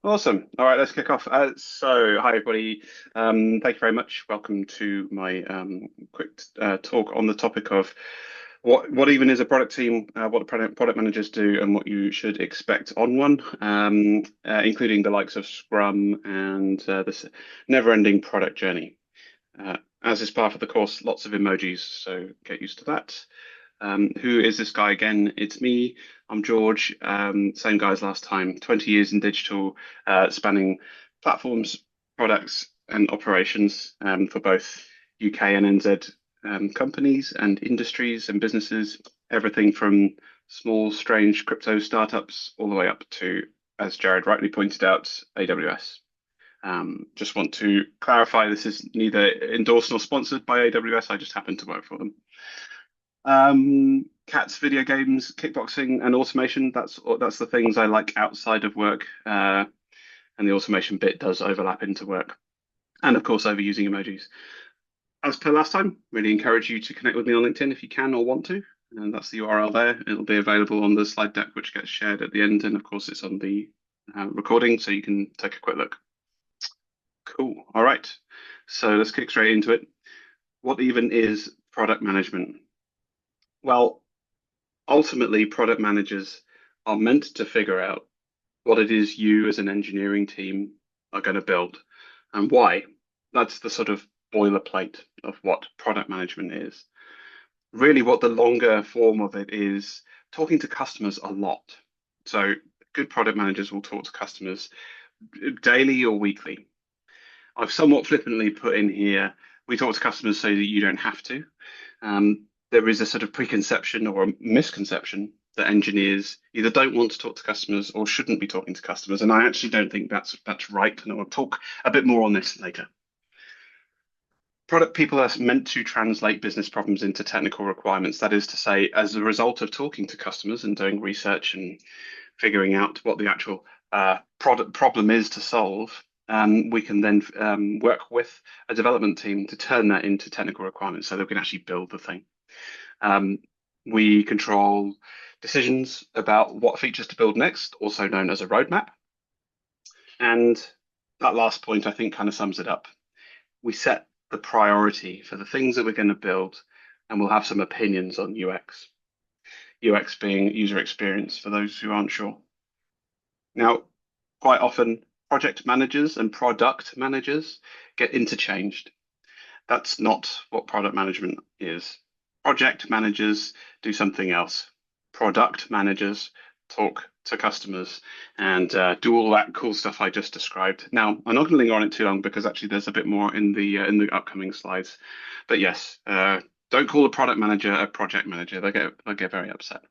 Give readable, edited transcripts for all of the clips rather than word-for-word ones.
Awesome. All right, let's kick off. Hi everybody. Thank you very much. Welcome to my quick talk on the topic of what even is a product team, what the product managers do, and what you should expect on one, including the likes of Scrum and this never-ending product journey. As is part of the course, lots of emojis, so get used to that. Who is this guy again? It's me. I'm George. Same guy as last time. 20 years in digital, spanning platforms, products, and operations for both UK and NZ companies and industries and businesses. Everything from small, strange crypto startups all the way up to, as Jared rightly pointed out, AWS. Just want to clarify this is neither endorsed nor sponsored by AWS. I just happen to work for them. Cats, video games, kickboxing, and automation. That's the things I like outside of work. And the automation bit does overlap into work. And of course, overusing emojis. As per last time, really encourage you to connect with me on LinkedIn if you can or want to. And that's the URL there. It'll be available on the slide deck, which gets shared at the end. And of course, it's on the recording, so you can take a quick look. Cool. All right. So let's kick straight into it. What even is product management? Well, ultimately, product managers are meant to figure out what it is you as an engineering team are going to build and why. That's the sort of boilerplate of what product management is. Really, what the longer form of it is talking to customers a lot. So, good product managers will talk to customers daily or weekly. I've somewhat flippantly put in here, we talk to customers so that you don't have to. There is a sort of preconception or a misconception that engineers either don't want to talk to customers or shouldn't be talking to customers. And I actually don't think that's right. And I'll talk a bit more on this later. Product people are meant to translate business problems into technical requirements. That is to say, as a result of talking to customers and doing research and figuring out what the actual product problem is to solve, we can then work with a development team to turn that into technical requirements so that we can actually build the thing. We control decisions about what features to build next, also known as a roadmap. And that last point, I think, kind of sums it up. We set the priority for the things that we're going to build, and we'll have some opinions on UX. UX being user experience for those who aren't sure. Now, quite often, project managers and product managers get interchanged. That's not what product management is. Project managers do something else. Product managers talk to customers and do all that cool stuff I just described. Now, I'm not going to linger on it too long because actually there's a bit more in the upcoming slides. But yes, don't call a product manager a project manager. They get very upset.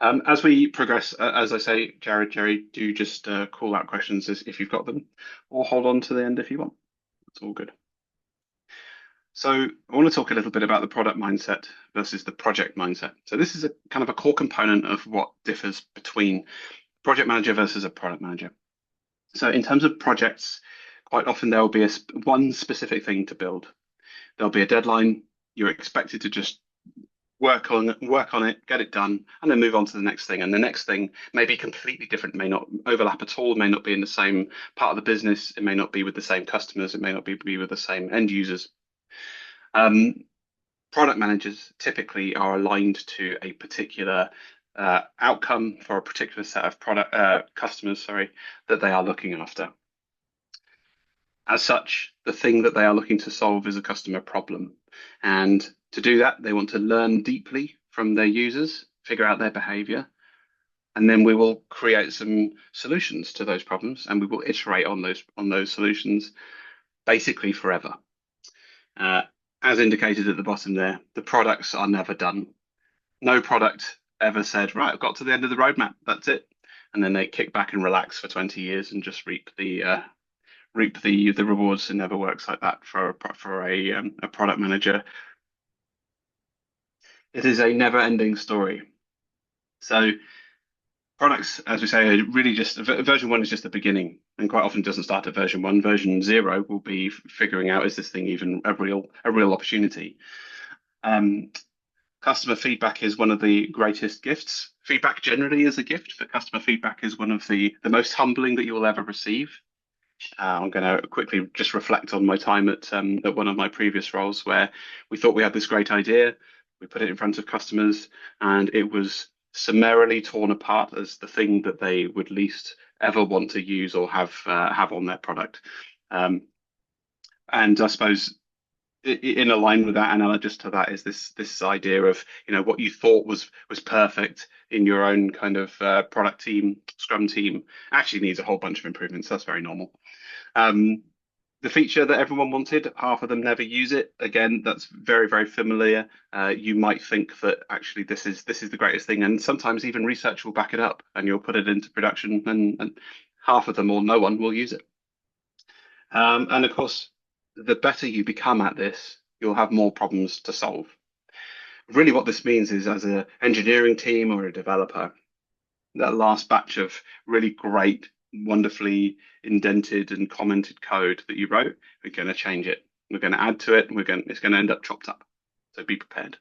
As we progress, as I say, Jerry, do just call out questions if you've got them, or hold on to the end if you want. It's all good. So I want to talk a little bit about the product mindset versus the project mindset. So this is a kind of a core component of what differs between project manager versus a product manager. So in terms of projects, quite often there will be one specific thing to build. There'll be a deadline. You're expected to just work on it, get it done, and then move on to the next thing. And the next thing may be completely different, may not overlap at all, may not be in the same part of the business, it may not be with the same customers, it may not be with the same end users. Product managers typically are aligned to a particular outcome for a particular set of product customers, sorry, that they are looking after. As such, the thing that they are looking to solve is a customer problem. And to do that, they want to learn deeply from their users, figure out their behavior, and then we will create some solutions to those problems and we will iterate on those solutions basically forever. As indicated at the bottom there, the products are never done. No product ever said, right, I've got to the end of the roadmap, that's it. And then they kick back and relax for 20 years and just reap the rewards. It never works like that for a product manager. It is a never-ending story. So products, as we say, are really just version one is just the beginning, and quite often doesn't start at version one. Version zero will be figuring out, is this thing even a real opportunity? Customer feedback is one of the greatest gifts. Feedback generally is a gift, but customer feedback is one of the most humbling that you will ever receive. I'm going to quickly just reflect on my time at one of my previous roles where we thought we had this great idea, we put it in front of customers, and it was summarily torn apart as the thing that they would least ever want to use or have on their product. Um, and I suppose in a line with that, analogous to that, is this idea of what you thought was perfect in your own kind of product team, Scrum team, actually needs a whole bunch of improvements. That's very normal. Um, the feature that everyone wanted, half of them never use it. Again, that's very, very familiar. You might think that actually this is the greatest thing, and sometimes even research will back it up, and you'll put it into production, and half of them or no one will use it. And of course, the better you become at this, you'll have more problems to solve. Really, what this means is, as an engineering team or a developer, that last batch of really great, wonderfully indented and commented code that you wrote, we're going to change it. We're going to add to it, and it's going to end up chopped up. So be prepared.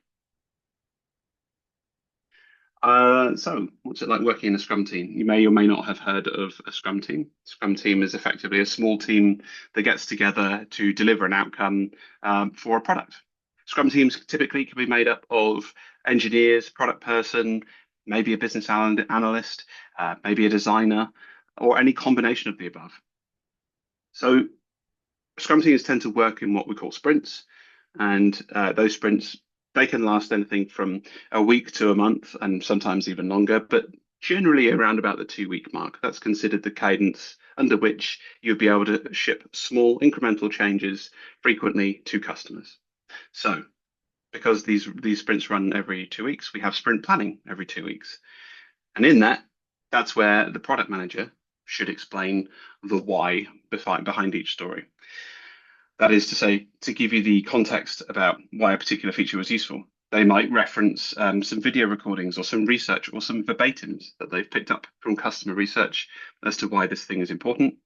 So what's it like working in a Scrum team? You may or may not have heard of a Scrum team. Scrum team is effectively a small team that gets together to deliver an outcome for a product. Scrum teams typically can be made up of engineers, product person, maybe a business analyst, maybe a designer, or any combination of the above. So Scrum teams tend to work in what we call sprints, and those sprints, they can last anything from a week to a month, and sometimes even longer, but generally around about the 2 week mark. That's considered the cadence under which you'll be able to ship small incremental changes frequently to customers. So because these sprints run every 2 weeks, we have sprint planning every 2 weeks. And in that, that's where the product manager should explain the why behind each story. That is to say, to give you the context about why a particular feature was useful. They might reference some video recordings or some research or some verbatims that they've picked up from customer research as to why this thing is important.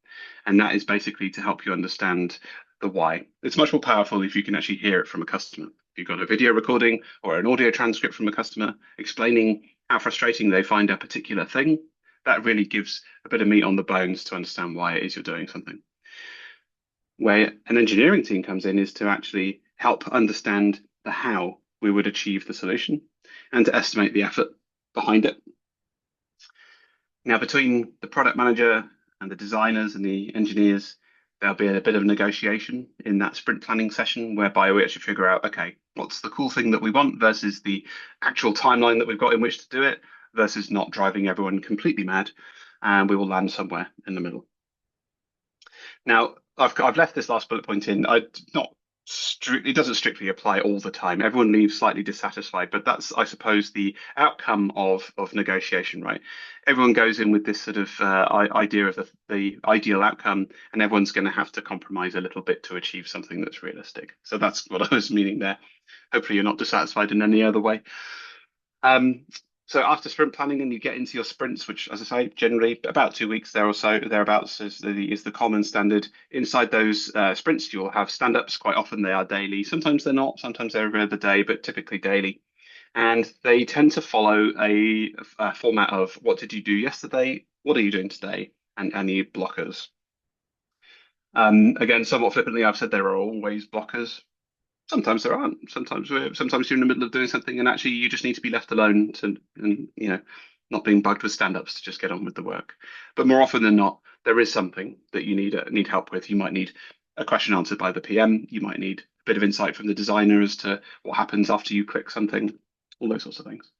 And that is basically to help you understand the why. It's much more powerful if you can actually hear it from a customer. If you've got a video recording or an audio transcript from a customer explaining how frustrating they find a particular thing, that really gives a bit of meat on the bones to understand why it is you're doing something. Where an engineering team comes in is to actually help understand the how we would achieve the solution and to estimate the effort behind it. Now, between the product manager and the designers and the engineers, there'll be a bit of negotiation in that sprint planning session whereby we actually figure out, okay, what's the cool thing that we want versus the actual timeline that we've got in which to do it versus not driving everyone completely mad. And we will land somewhere in the middle. Now, I've left this last bullet point in. It doesn't strictly apply all the time. Everyone leaves slightly dissatisfied, but that's, I suppose, the outcome of negotiation, right? Everyone goes in with this sort of idea of the ideal outcome, and everyone's going to have to compromise a little bit to achieve something that's realistic. So that's what I was meaning there. Hopefully, you're not dissatisfied in any other way. So after sprint planning and you get into your sprints, which, as I say, generally about 2 weeks there or so, thereabouts is the common standard. Inside those sprints, you'll have stand-ups. Quite often they are daily. Sometimes they're not. Sometimes they're every other day, but typically daily. And they tend to follow a format of what did you do yesterday? What are you doing today? And any blockers. Again, somewhat flippantly, I've said there are always blockers. Sometimes there aren't. Sometimes you're in the middle of doing something, and actually you just need to be left alone and not being bugged with stand-ups to just get on with the work. But more often than not, there is something that you need help with. You might need a question answered by the PM. You might need a bit of insight from the designer as to what happens after you click something, all those sorts of things.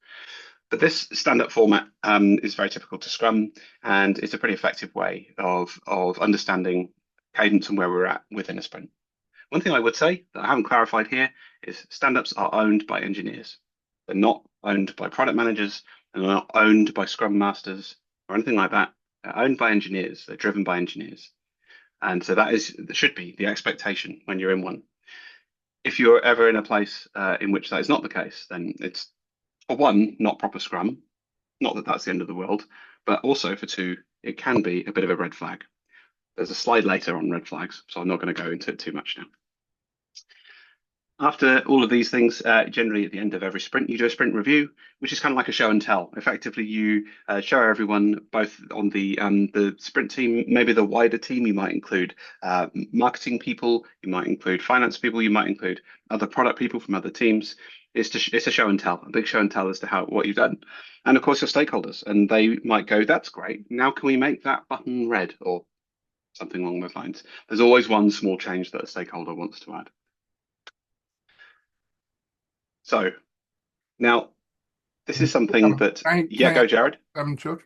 But this stand-up format is very typical to Scrum, and it's a pretty effective way of understanding cadence and where we're at within a sprint. One thing I would say that I haven't clarified here is stand-ups are owned by engineers. They're not owned by product managers, and they're not owned by Scrum masters or anything like that. They're owned by engineers. They're driven by engineers. And so that should be the expectation when you're in one. If you're ever in a place in which that is not the case, then it's, for one, not proper Scrum. Not that that's the end of the world, but also for two, it can be a bit of a red flag. There's a slide later on red flags, so I'm not going to go into it too much now. After all of these things, generally at the end of every sprint, you do a sprint review, which is kind of like a show and tell. Effectively, you show everyone, both on the sprint team, maybe the wider team. You might include marketing people, you might include finance people, you might include other product people from other teams. It's a show and tell, a big show and tell as to how what you've done, and of course your stakeholders, and they might go, "That's great. Now can we make that button red?" or something along those lines. There's always one small change that a stakeholder wants to add. So now this is something that, Can yeah, I go ask, Jared. George?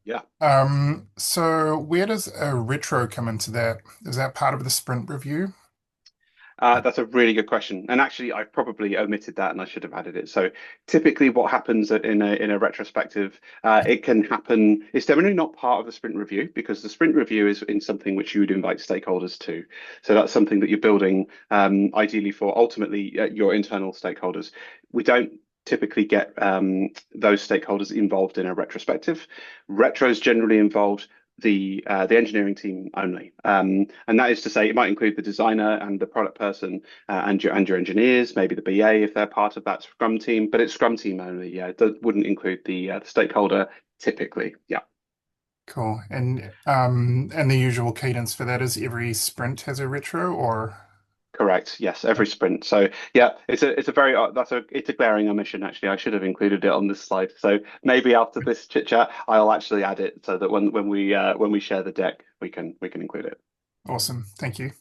Yeah. So where does a retro come into that? Is that part of the sprint review? That's a really good question. And actually, I probably omitted that and I should have added it. So typically what happens in a retrospective, it can happen, it's generally not part of the sprint review because the sprint review is in something which you would invite stakeholders to. So that's something that you're building ideally for ultimately your internal stakeholders. We don't typically get those stakeholders involved in a retrospective. Retros generally involved the engineering team only, and that is to say, it might include the designer and the product person and your engineers, maybe the BA if they're part of that Scrum team, but it's Scrum team only. Yeah, it wouldn't include the stakeholder typically. Yeah. Cool. And the usual cadence for that is every sprint has a retro or Correct. Yes, every sprint. So yeah, it's a very it's a glaring omission actually. I should have included it on this slide. So maybe after this chit chat, I'll actually add it so that when we share the deck, we can include it. awesome. Thank you.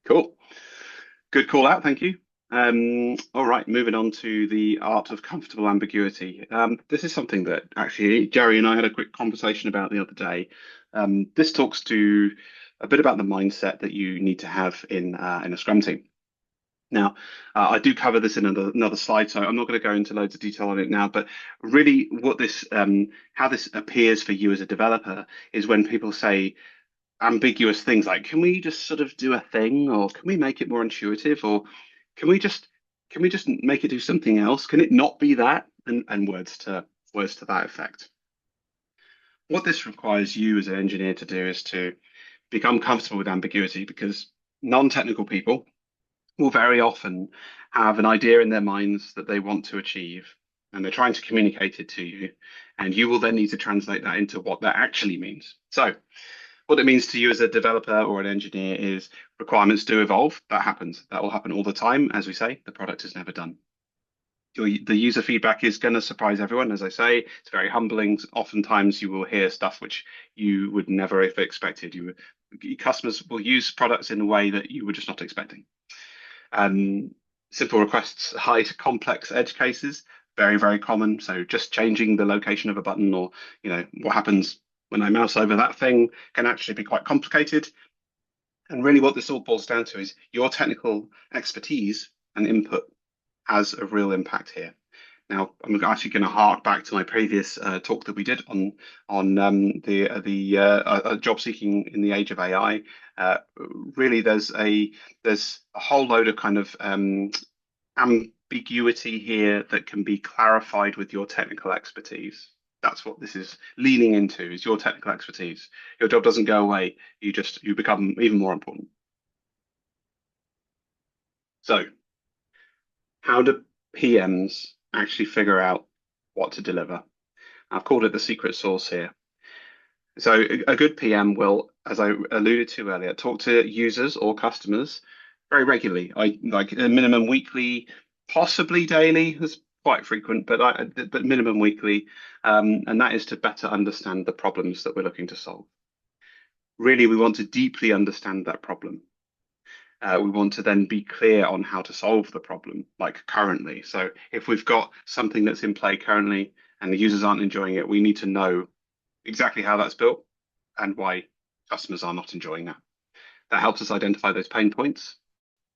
Cool. Good call out, thank you. All right, moving on to the art of comfortable ambiguity. This is something that actually Jerry and I had a quick conversation about the other day. This talks to a bit about the mindset that you need to have in a Scrum team. Now, I do cover this in another slide, so I'm not going to go into loads of detail on it now. But really, how this appears for you as a developer is when people say ambiguous things like, can we just sort of do a thing, or can we make it more intuitive, or can we just can we just make it do something else? Can it not be that? And words to that effect. What this requires you as an engineer to do is to become comfortable with ambiguity because non-technical people will very often have an idea in their minds that they want to achieve, and they're trying to communicate it to you, and you will then need to translate that into what that actually means. So what it means to you as a developer or an engineer is requirements do evolve. That happens. That will happen all the time. As we say, the product is never done. The user feedback is going to surprise everyone. As I say, it's very humbling. Oftentimes, you will hear stuff which you would never have expected. Customers will use products in a way that you were just not expecting. Simple requests hide complex edge cases, very, very common. So just changing the location of a button or, what happens when I mouse over that thing can actually be quite complicated. And really what this all boils down to is your technical expertise and input has a real impact here. Now, I'm actually going to hark back to my previous talk that we did on the job seeking in the age of AI. Really, there's a whole load of kind of ambiguity here that can be clarified with your technical expertise. That's what this is leaning into, is your technical expertise. Your job doesn't go away. You become even more important. So, how do PMs actually figure out what to deliver? I've called it the secret sauce here. So a good PM will, as I alluded to earlier, talk to users or customers very regularly. I like a minimum weekly, possibly daily is quite frequent, but minimum weekly, and that is to better understand the problems that we're looking to solve. Really, we want to deeply understand that problem. We want to then be clear on how to solve the problem, like currently. So if we've got something that's in play currently and the users aren't enjoying it, we need to know exactly how that's built and why customers are not enjoying that. That helps us identify those pain points,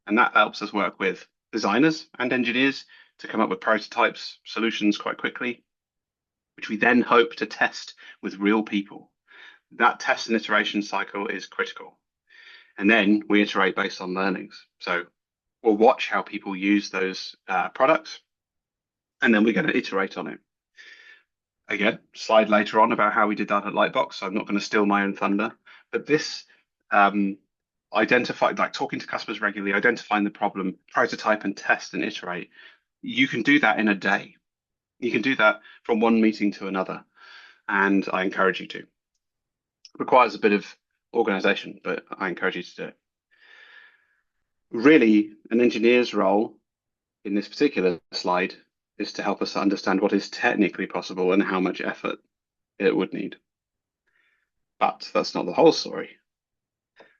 and that helps us work with designers and engineers to come up with prototypes, solutions quite quickly, which we then hope to test with real people. That test and iteration cycle is critical. And then we iterate based on learnings. So we'll watch how people use those products, and then we're going to iterate on it. Again, slide later on about how we did that at Lightbox. So I'm not going to steal my own thunder, but this um, identify, like talking to customers regularly, identifying the problem, prototype and test and iterate. You can do that in a day. You can do that from one meeting to another, and I encourage you to. It requires a bit of organization, but I encourage you to do it. Really, an engineer's role in this particular slide is to help us understand what is technically possible and how much effort it would need. But that's not the whole story.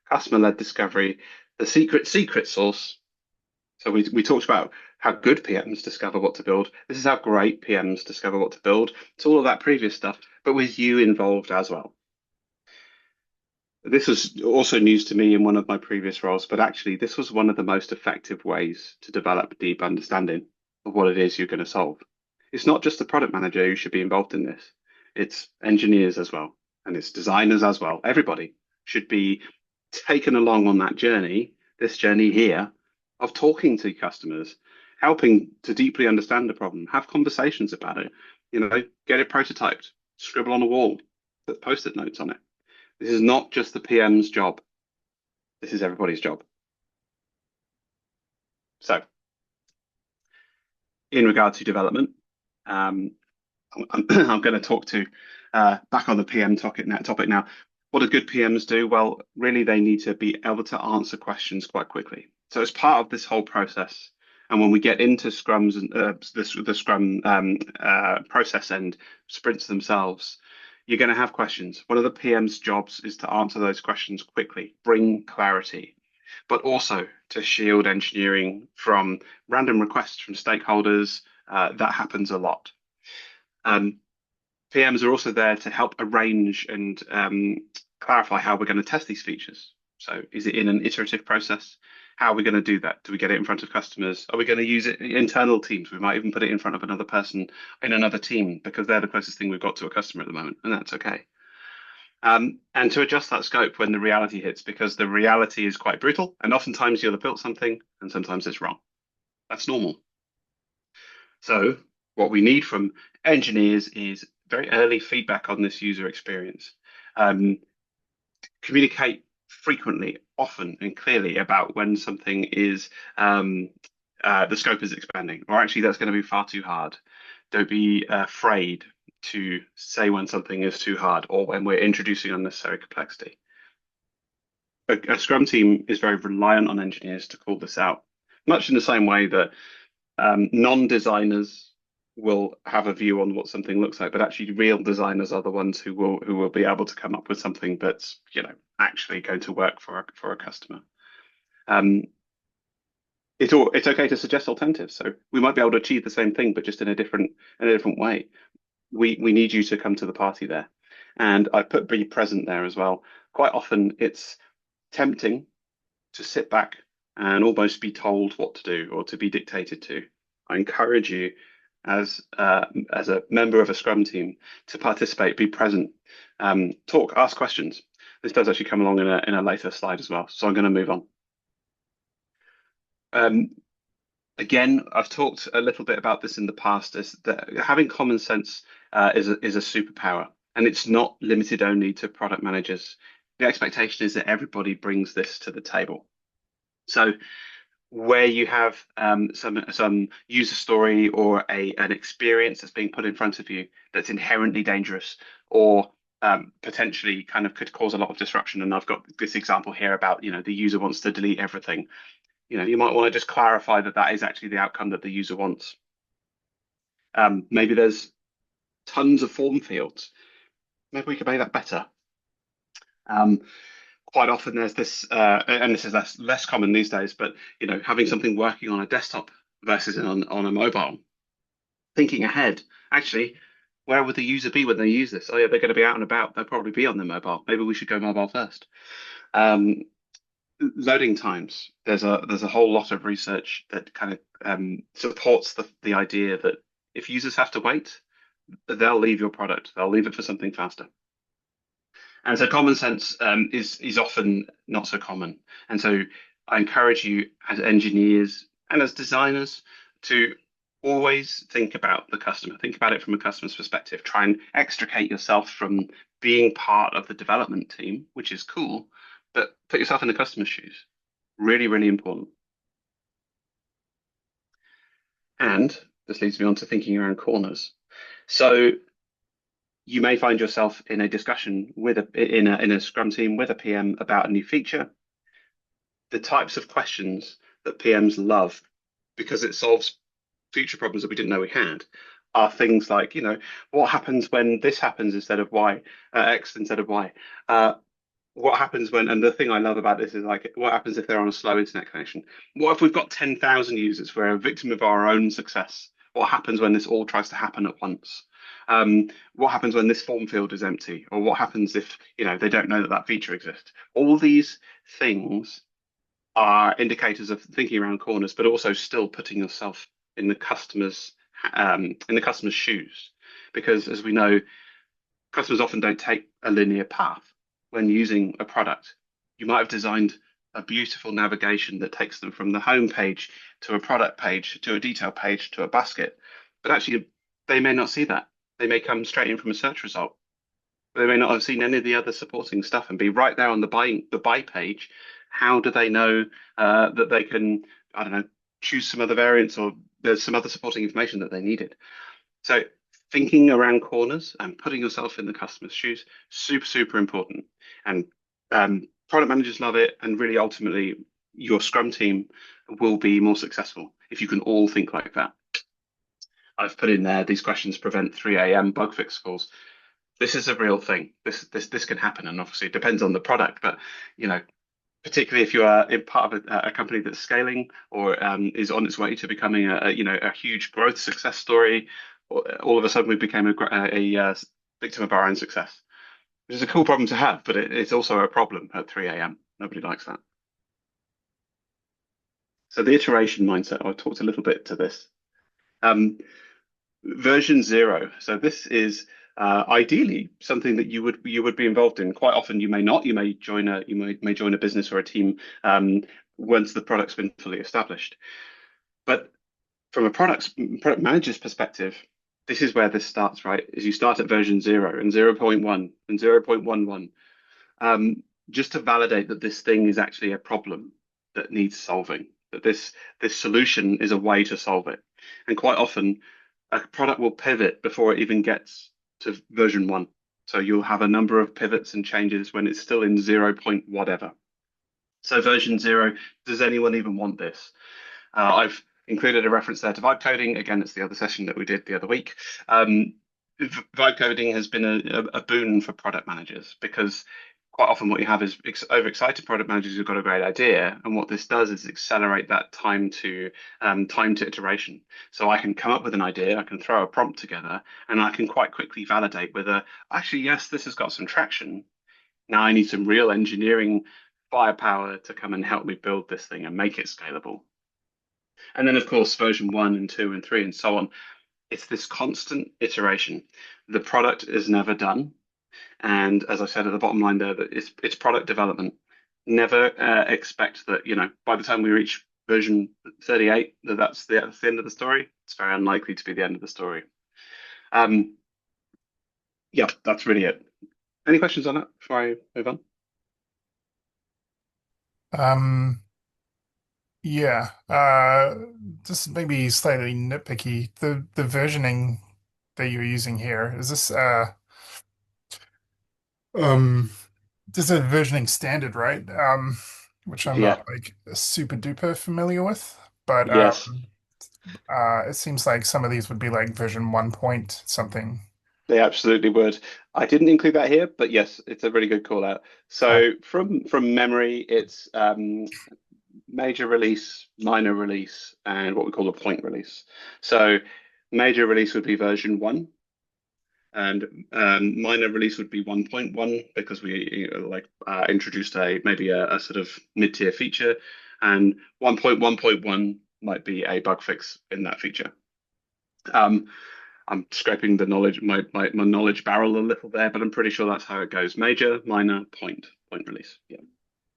Customer-led discovery, the secret sauce. So we talked about how good PMs discover what to build. This is how great PMs discover what to build. It's all of that previous stuff, but with you involved as well. This was also news to me in one of my previous roles, but actually, this was one of the most effective ways to develop deep understanding of what it is you're going to solve. It's not just the product manager who should be involved in this, it's engineers as well, and it's designers as well. Everybody should be taken along on that journey, this journey here, of talking to customers, helping to deeply understand the problem, have conversations about it, get it prototyped, scribble on a wall, put post-it notes on it. This is not just the PM's job. This is everybody's job. So, in regard to development, um, I'm going to talk to back on the PM topic now. What do good PMs do? Well, really, they need to be able to answer questions quite quickly. So, as part of this whole process, and when we get into Scrums and the Scrum process and sprints themselves, you're going to have questions. One of the PM's jobs is to answer those questions quickly, bring clarity, but also to shield engineering from random requests from stakeholders. That happens a lot. Um, PMs are also there to help arrange and clarify how we're going to test these features. So, is it in an iterative process? How are we going to do that? Do we get it in front of customers? Are we going to use it in internal teams? We might even put it in front of another person in another team because they're the closest thing we've got to a customer at the moment, and that's okay. And to adjust that scope when the reality hits, because the reality is quite brutal, and oftentimes you'll have built something and sometimes it's wrong. That's normal. So, what we need from engineers is very early feedback on this user experience. Um, Communicate frequently, often, and clearly about when something is the scope is expanding, or actually that's going to be far too hard. Don't be afraid to say when something is too hard or when we're introducing unnecessary complexity. A Scrum team is very reliant on engineers to call this out, much in the same way that non-designers will have a view on what something looks like, but actually real designers are the ones who will be able to come up with something that's, actually going to work for a customer. Um, it's okay to suggest alternatives. So we might be able to achieve the same thing, but just in a different way. We need you to come to the party there. And I put be present there as well. Quite often it's tempting to sit back and almost be told what to do or to be dictated to. I encourage you as a member of a Scrum team to participate, be present, talk, ask questions. This does actually come along in a later slide as well, so I'm going to move on. Um, Again, I've talked a little bit about this in the past. Is that having common sense is a superpower, and it's not limited only to product managers. The expectation is that everybody brings this to the table. So where you have some user story or an experience that's being put in front of you that's inherently dangerous or potentially kind of could cause a lot of disruption. And I've got this example here about, the user wants to delete everything. You might want to just clarify that that is actually the outcome that the user wants. Maybe there's tons of form fields. Maybe we could make that better. Um, Quite often there's this, and this is less common these days, but having something working on a desktop versus on a mobile. Thinking ahead, actually, where would the user be when they use this? Oh yeah, they're going to be out and about. They'll probably be on their mobile. Maybe we should go mobile first. Um, Loading times. There's a whole lot of research that kind of supports the idea that if users have to wait, they'll leave your product. They'll leave it for something faster. And so common sense is often not so common. And so I encourage you as engineers and as designers to always think about the customer, think about it from a customer's perspective. Try and extricate yourself from being part of the development team, which is cool, But put yourself in the customer's shoes. Really, really important. And this leads me on to thinking around corners. So you may find yourself in a discussion with a Scrum team with a PM about a new feature. The types of questions that PMs love because it solves future problems that we didn't know we had are things like, what happens when this happens instead of Y, X instead of Y? Uh, what happens when, and the thing I love about this is like, what happens if they're on a slow internet connection? What if we've got 10,000 users? We're a victim of our own success. What happens when this all tries to happen at once? What happens when this form field is empty? Or what happens if, they don't know that that feature exists? All these things are indicators of thinking around corners, but also still putting yourself in the customer's shoes. Because as we know, customers often don't take a linear path when using a product. You might have designed a beautiful navigation that takes them from the home page to a product page to a detail page to a basket, but actually they may not see that. They may come straight in from a search result. They may not have seen any of the other supporting stuff and be right there on the buy page. How do they know that they can, I don't know, choose some other variants or there's some other supporting information that they needed? So thinking around corners and putting yourself in the customer's shoes, super, super important. And product managers love it. And really, ultimately, your Scrum team will be more successful if you can all think like that. I've put in there these questions prevent 3 a.m. bug fix calls. This is a real thing. This can happen, and obviously it depends on the product. But you know, particularly if you are in part of a company that's scaling or is on its way to becoming a huge growth success story, all of a sudden we became a victim of our own success, which is a cool problem to have, but it's also a problem at 3 a.m. Nobody likes that. So the iteration mindset, I talked a little bit to this. Um, version zero. So this is ideally something that you would be involved in. Quite often you may not. You may join a business or a team once the product's been fully established. But from a product manager's perspective, this is where this starts, right? Is you start at version zero and 0.1 and 0.11, just to validate that this thing is actually a problem that needs solving, that this solution is a way to solve it. And quite often, a product will pivot before it even gets to version one. So you'll have a number of pivots and changes when it's still in 0 point whatever. So version zero, does anyone even want this? I've included a reference there to vibe coding. Again, it's the other session that we did the other week. Vibe coding has been a boon for product managers because quite often what you have is overexcited product managers who've got a great idea, and what this does is accelerate that time to iteration. So I can come up with an idea, I can throw a prompt together, and I can quite quickly validate whether actually yes, this has got some traction. Now I need some real engineering firepower to come and help me build this thing and make it scalable. And then, of course, version one and two and three and so on. It's this constant iteration. The product is never done. And as I said at the bottom line there, that it's product development. Never expect that, by the time we reach version 38, that's the end of the story. It's very unlikely to be the end of the story. Um, yeah, that's really it. Any questions on that before I move on? Um, yeah, just maybe slightly nitpicky. The versioning that you're using here, is this um this is a versioning standard, right? Which I'm Yeah. not like super duper familiar with, but Yes. it seems like some of these would be like version one point something. They absolutely would. I didn't include that here, but yes, it's a really good call out. Uh, So from memory, it's major release, minor release, and what we call a point release. So major release would be version one, and minor release would be 1.1 because we introduced maybe a sort of mid-tier feature, and 1.1.1 might be a bug fix in that feature. Um, I'm scraping the knowledge my knowledge barrel a little there, but I'm pretty sure that's how it goes. Major, minor, point release. Yeah.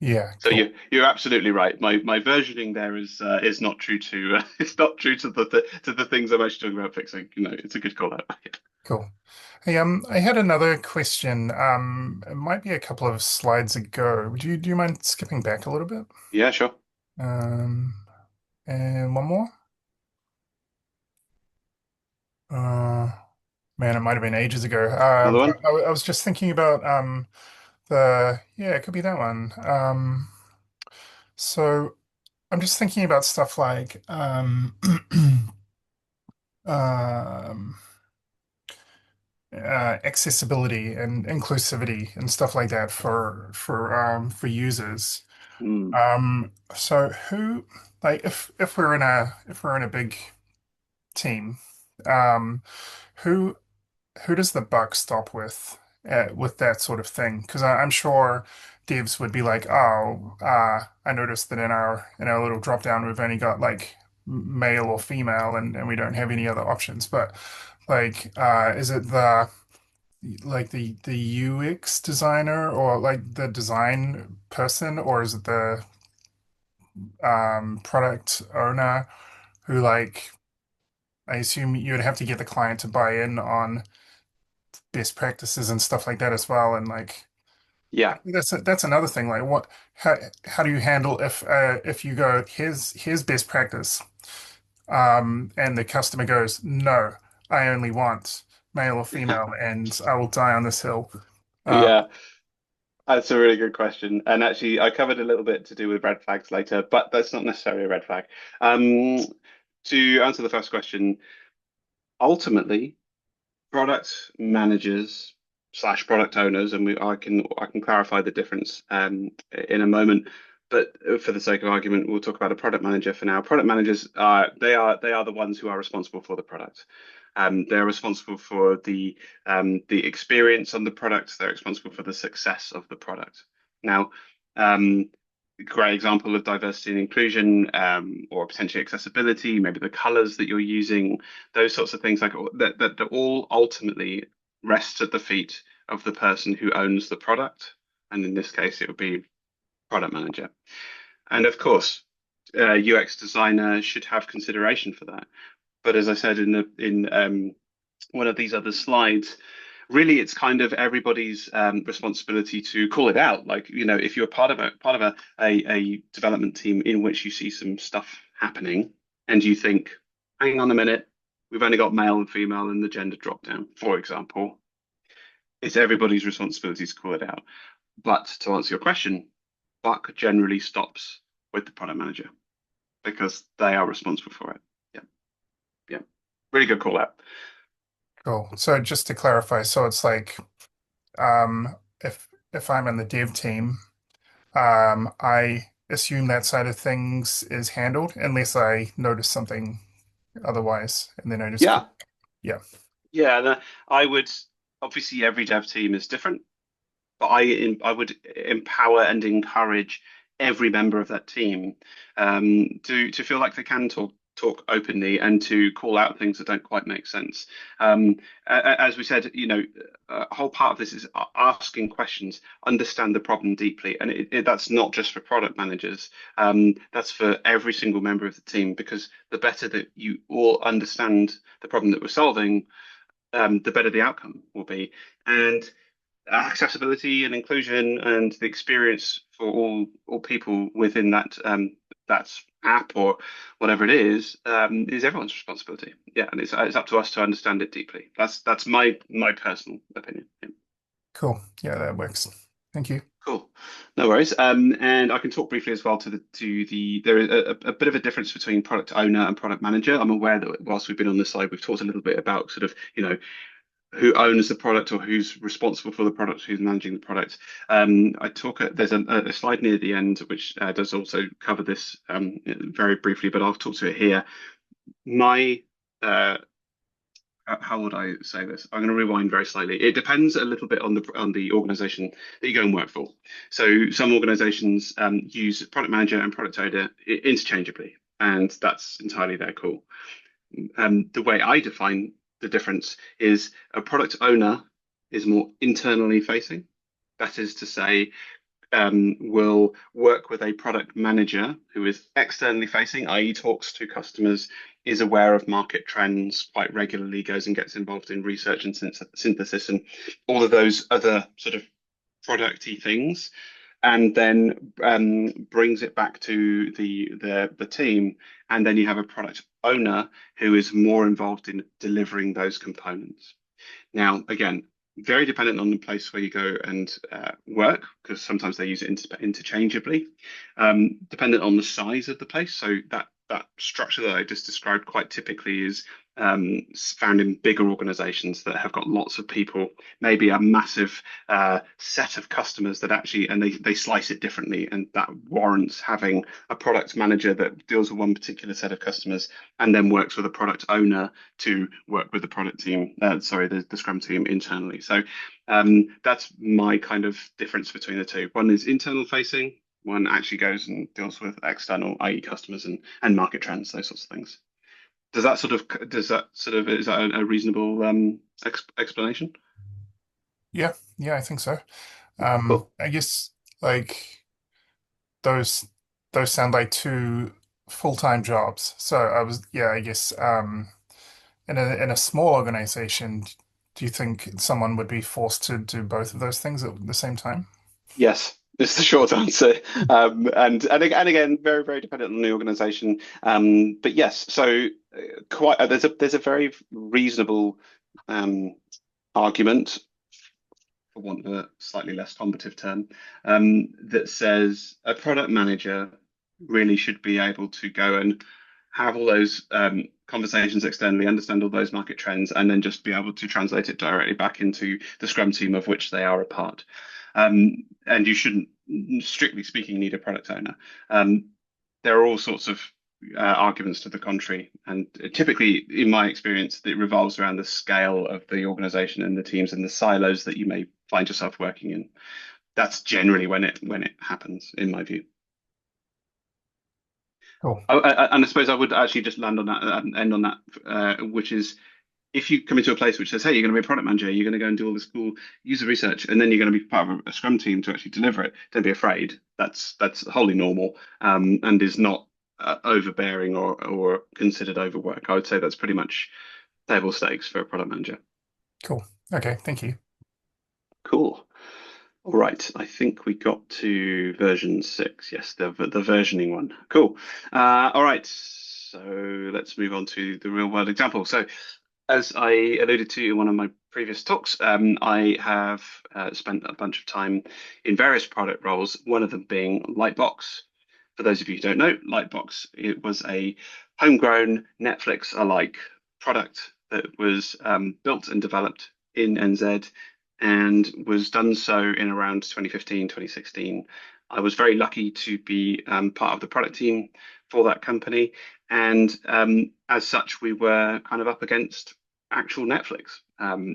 Yeah, So cool. you're absolutely right. My versioning there is not true to it's not true to to the things I'm actually talking about fixing. You know, it's a good call out. Cool. Hey, I had another question. It might be a couple of slides ago. Do you mind skipping back a little bit? Yeah, sure. Um, and one more. Uh, Man, it might have been ages ago. Another But one. I was just thinking about yeah, it could be that one. So I'm just thinking about stuff like um, accessibility and inclusivity and stuff like that for users. Hmm. So who like if we're in a big team, um, who who does the buck stop with that sort of thing? Because I'm sure devs would be like, oh, I noticed that in our little drop down we've only got like male or female, and we don't have any other options. But like, is it the UX designer or like the design person, or is it the product owner who like I assume you'd have to get the client to buy in on best practices and stuff like that as well. And like Yeah. that's another thing. Like how do you handle if you go here's best practice, and the customer goes, no, I only want male or female, and I will die on this hill. Uh, Yeah. That's a really good question. And actually, I covered a little bit to do with red flags later, but that's not necessarily a red flag. Um, to answer the first question, ultimately, product managers slash product owners, and I can clarify the difference in a moment. But for the sake of argument, we'll talk about a product manager for now. Product managers they are the ones who are responsible for the product. They're responsible for the experience on the product. They're responsible for the success of the product. Now, um, great example of diversity and inclusion, or potentially accessibility, maybe the colors that you're using, those sorts of things like that all ultimately rests at the feet of the person who owns the product. And in this case, it would be product manager. And of course, UX designer should have consideration for that. But as I said in one of these other slides, really it's kind of everybody's responsibility to call it out. Like, you know, if you're part of a development team in which you see some stuff happening and you think, hang on a minute, we've only got male and female in the gender drop down, for example, it's everybody's responsibility to call it out. But to answer your question, buck generally stops with the product manager because they are responsible for it. Yeah, yeah. Really good call out. cool. So just to clarify, so it's like if I'm in the dev team, I assume that side of things is handled unless I notice something otherwise, and then I just Yeah, yeah, yeah. I would obviously every dev team is different, but I would empower and encourage every member of that team to feel like they can talk openly and to call out things that don't quite make sense. As we said, you know, a whole part of this is asking questions, understand the problem deeply, and that's not just for product managers. That's for every single member of the team because the better that you all understand the problem that we're solving, the better the outcome will be. And accessibility and inclusion and the experience for all people within that app or whatever it is everyone's responsibility. Yeah, and it's up to us to understand it deeply. That's my personal opinion. Yeah. cool. Yeah, that works. Thank you. Cool, no worries. And I can talk briefly as well to the there is a bit of a difference between product owner and product manager. I'm aware that whilst we've been on this side, we've talked a little bit about sort of, you know, who owns the product or who's responsible for the product, who's managing the product. There's a slide near the end which does also cover this very briefly, but I'll talk to it here. My How would I say this? I'm going to rewind very slightly. It depends a little bit on the organization that you go and work for. So some organizations use product manager and product owner interchangeably, and that's entirely their call. The way I define the difference is a product owner is more internally facing. That is to say, will work with a product manager who is externally facing, i.e., talks to customers, is aware of market trends quite regularly, goes and gets involved in research and synthesis and all of those other sort of producty things, and then brings it back to the team, and then you have a product owner who is more involved in delivering those components. Now, again, very dependent on the place where you go and work, because sometimes they use it interchangeably. Dependent on the size of the place. So that structure that I just described quite typically is found in bigger organizations that have got lots of people, maybe a massive set of customers that actually, and they slice it differently, and that warrants having a product manager that deals with one particular set of customers and then works with a product owner to work with the product team, sorry, the Scrum team internally. So that's my kind of difference between the two. One is internal facing, one actually goes and deals with external, i.e. customers and market trends, those sorts of things. Is that a reasonable explanation? Yeah, yeah, I think so. Cool. I guess like those those sound like two full-time jobs. So yeah, I guess in a small organization, do you think someone would be forced to do both of those things at the same time? Yes, it's the short answer. And again, very, very dependent on the organization. But yes, so quite there's a very reasonable um, argument, for want of a slightly less combative term, that says a product manager really should be able to go and have all those conversations externally, understand all those market trends, and then just be able to translate it directly back into the Scrum team of which they are a part. And you shouldn't, strictly speaking, need a product owner. There are all sorts of arguments to the contrary, and typically, in my experience, it revolves around the scale of the organization and the teams and the silos that you may find yourself working in. That's generally when it happens, in my view. Cool. And I suppose I would actually just land on that and end on that, which is if you come into a place which says, "Hey, you're going to be a product manager, you're going to go and do all this cool user research, and then you're going to be part of a Scrum team to actually deliver it," don't be afraid. That's wholly normal, and is not overbearing or considered overwork. I would say that's pretty much table stakes for a product manager. Cool. Okay, thank you. Cool. All right, I think we got to version 6. Yes, the versioning one. Cool. All right, so let's move on to the real world example. So, as I alluded to in one of my previous talks, I have spent a bunch of time in various product roles, one of them being Lightbox. For those of you who don't know, Lightbox, it was a homegrown Netflix alike product that was built and developed in NZ and was done so in around 2015, 2016. I was very lucky to be part of the product team for that company. And as such, we were kind of up against actual Netflix.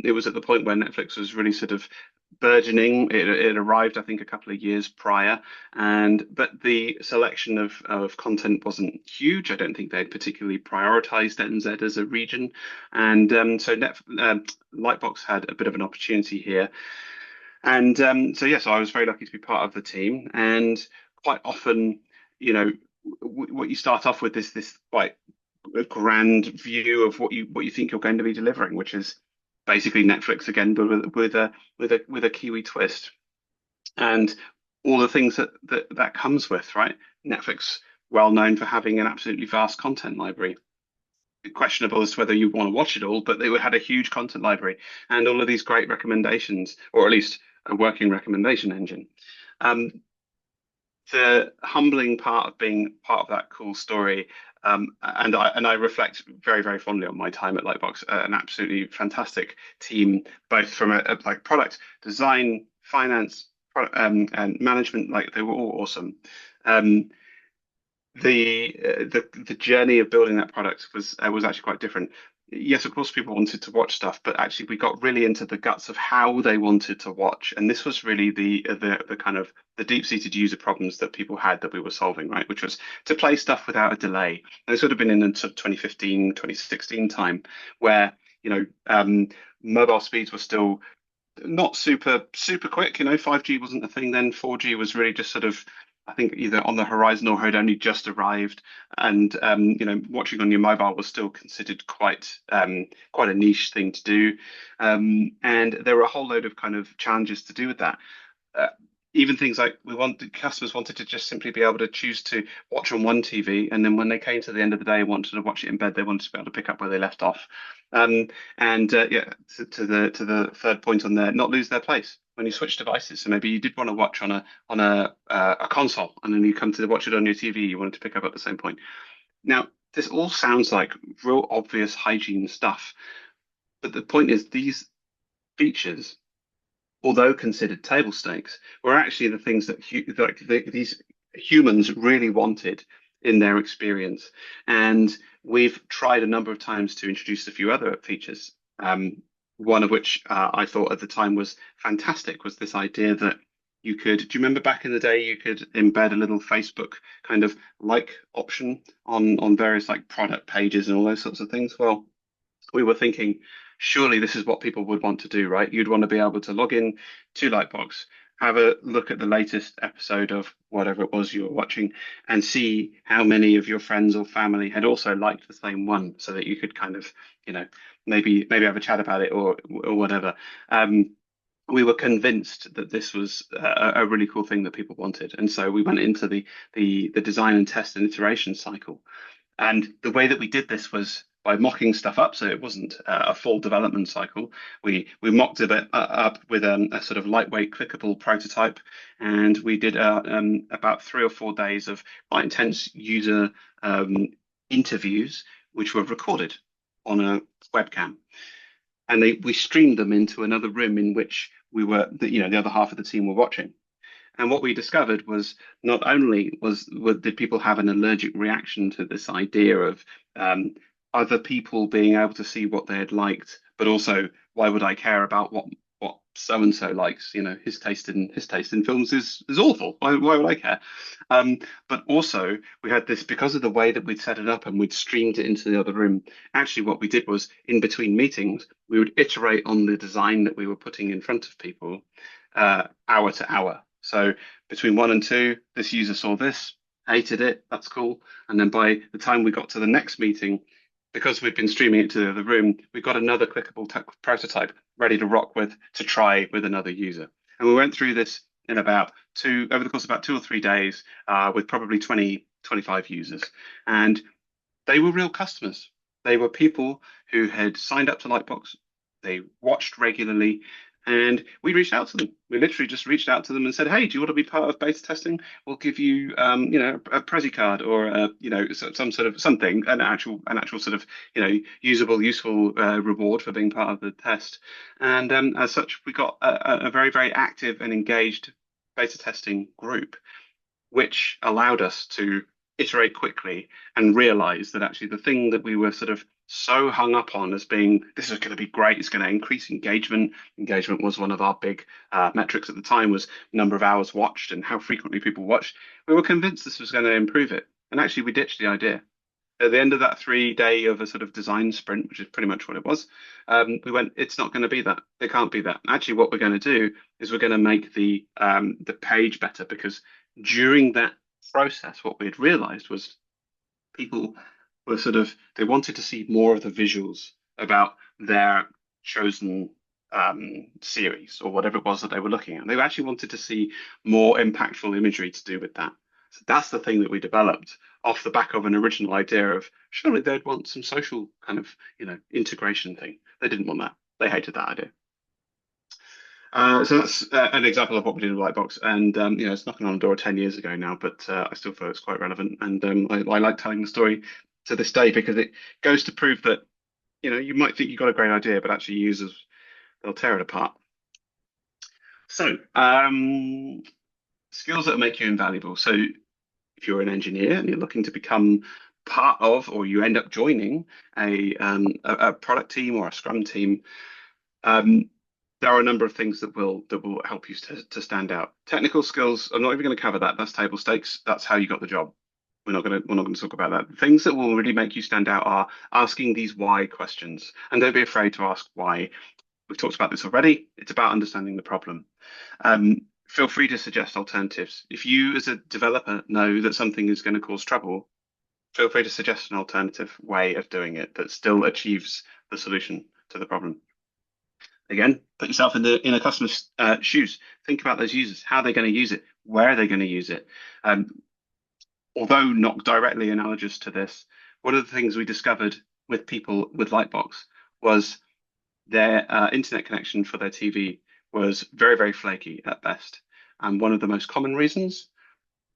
It was at the point where Netflix was really sort of burgeoning. It arrived, I think, a couple of years prior, but the selection of content wasn't huge. I don't think they'd particularly prioritized NZ as a region, and Lightbox had a bit of an opportunity here. And so yes, I was very lucky to be part of the team, and quite often, you know, what you start off with is this quite a grand view of what you think you're going to be delivering, which is basically Netflix again, but with a Kiwi twist, and all the things that comes with, right? Netflix, well known for having an absolutely vast content library. Questionable as to whether you want to watch it all, but they had a huge content library and all of these great recommendations, or at least a working recommendation engine. The humbling part of being part of that cool story, and I reflect very, very fondly on my time at Lightbox, an absolutely fantastic team, both from a like product design, finance, and management. Like they were all awesome. Um, the journey of building that product was actually quite different. Yes, of course, people wanted to watch stuff, but actually we got really into the guts of how they wanted to watch, and this was really the kind of the deep-seated user problems that people had that we were solving, right? Which was to play stuff without a delay. And this would have been in the sort of 2015, 2016 time, where mobile speeds were still not super quick. 5G wasn't a thing then. 4G was really just sort of, I think, either on the horizon or had only just arrived. And watching on your mobile was still considered quite a niche thing to do. And there were a whole load of kind of challenges to do with that. uh, Even things like customers wanted to just simply be able to choose to watch on one TV, and then when they came to the end of the day and wanted to watch it in bed, they wanted to be able to pick up where they left off. And yeah, to the third point on there, not lose their place when you switch devices. So maybe you did want to watch on a console, and then you come to watch it on your TV. You wanted to pick up at the same point. Now, this all sounds like real obvious hygiene stuff, but the point is these features, although considered table stakes, were actually the things that these humans really wanted in their experience. And we've tried a number of times to introduce a few other features. One of which I thought at the time was fantastic was this idea that do you remember back in the day you could embed a little Facebook kind of like option on various like product pages and all those sorts of things? Well, we were thinking, surely this is what people would want to do, right? You'd want to be able to log in to Lightbox, have a look at the latest episode of whatever it was you were watching, and see how many of your friends or family had also liked the same one, so that you could kind of, maybe have a chat about it or whatever. Um, we were convinced that this was a really cool thing that people wanted, and so we went into the design and test and iteration cycle. And the way that we did this was by mocking stuff up, so it wasn't a full development cycle. We mocked it up with a sort of lightweight, clickable prototype, and we did about 3 or 4 days of quite intense user um, interviews, which were recorded on a webcam, and we streamed them into another room in which the other half of the team were watching. And what we discovered was not only did people have an allergic reaction to this idea of um, other people being able to see what they had liked, but also why would I care about what so and so likes? His taste in films is awful. Why would I care? Um, but also we had this because of the way that we'd set it up and we'd streamed it into the other room. Actually, what we did was in between meetings, we would iterate on the design that we were putting in front of people hour to hour. So between 1 and 2, this user saw this, hated it, that's cool. And then by the time we got to the next meeting, because we've been streaming it to the other room, we got another clickable prototype ready to rock with to try with another user. And we went through this over the course of about 2 or 3 days, with probably 20, 25 users. And they were real customers. They were people who had signed up to Lightbox. They watched regularly, and we reached out to them. We literally just reached out to them and said, "Hey, do you want to be part of beta testing? We'll give you, a Prezi card or some sort of something, an actual sort of, usable, useful reward for being part of the test." And as such, we got a very, very active and engaged beta testing group, which allowed us to iterate quickly and realize that actually the thing that we were sort of so hung up on as being this is going to be great, it's going to increase engagement. Engagement was one of our big metrics at the time, was number of hours watched and how frequently people watched. We were convinced this was going to improve it, and actually we ditched the idea. At the end of that 3 day of a sort of design sprint, which is pretty much what it was, we went, it's not going to be that. It can't be that. Actually, what we're going to do is we're going to make the page better, because during that process, what we had realized was people were they wanted to see more of the visuals about their chosen series or whatever it was that they were looking at. They actually wanted to see more impactful imagery to do with that. So that's the thing that we developed off the back of an original idea of surely they'd want some social kind of, integration thing. They didn't want that. They hated that idea. So that's an example of what we did in Lightbox, and it's knocking on the door 10 years ago now, but I still feel it's quite relevant, and I like telling the story to this day because it goes to prove that you might think you've got a great idea, but actually users, they'll tear it apart. So skills that make you invaluable. So if you're an engineer and you're looking to become part of, or you end up joining a product team or a Scrum team, um, there are a number of things that will help you to stand out. Technical skills, I'm not even going to cover that. That's table stakes. That's how you got the job. We're not going to talk about that. Things that will really make you stand out are asking these why questions, and don't be afraid to ask why. we've talked about this already. It's about understanding the problem. Feel free to suggest alternatives. If you, as a developer, know that something is going to cause trouble, feel free to suggest an alternative way of doing it that still achieves the solution to the problem. Again, put yourself in a customer's shoes. Think about those users. How are they going to use it? Where are they going to use it? Um, Although not directly analogous to this, one of the things we discovered with people with Lightbox was their internet connection for their TV was very, very flaky at best. And one of the most common reasons,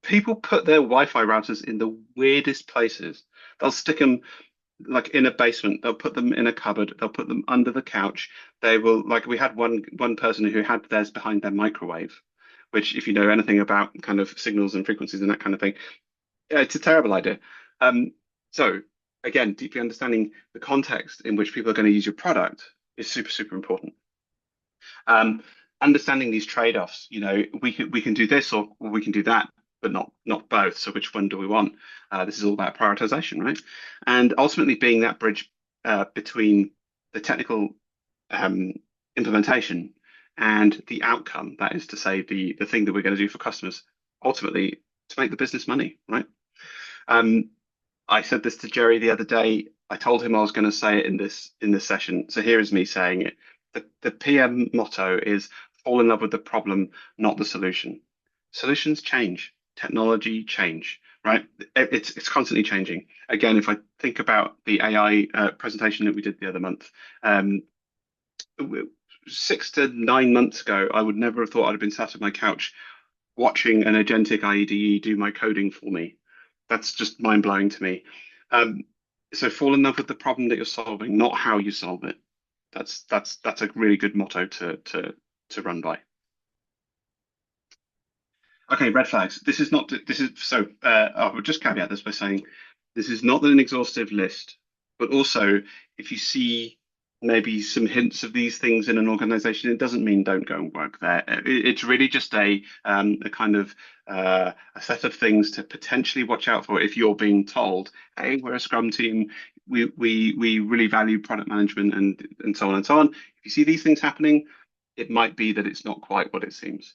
people put their Wi-Fi routers in the weirdest places. They'll stick them like in a basement. They'll put them in a cupboard. They'll put them under the couch. They will, like we had one person who had theirs behind their microwave, which if you know anything about kind of signals and frequencies and that kind of thing, yeah, it's a terrible idea. So again, deeply understanding the context in which people are going to use your product is super, super important. Um, Understanding these trade-offs, we can do this or we can do that, but not both. So which one do we want? This is all about prioritization, right? And ultimately being that bridge between the technical um, implementation and the outcome, that is to say, the thing that we're going to do for customers, ultimately to make the business money, right? Um, I said this to Jerry the other day. I told him I was going to say it in this session. So here is me saying it. The PM motto is fall in love with the problem, not the solution. Solutions change, technology change, right? It's constantly changing. Again, if I think about the AI presentation that we did the other month, um, 6 to 9 months ago, I would never have thought I'd have been sat on my couch watching an agentic IEDE do my coding for me. That's just mind blowing to me. Um, so fall in love with the problem that you're solving, not how you solve it. That's a really good motto to run by. Okay, red flags. This is not. This is so. I would just caveat this by saying this is not an exhaustive list, but also if you see maybe some hints of these things in an organization, it doesn't mean don't go and work there. It's really just a kind of a set of things to potentially watch out for if you're being told, hey, we're a Scrum team. We really value product management and so on and so on. If you see these things happening, it might be that it's not quite what it seems.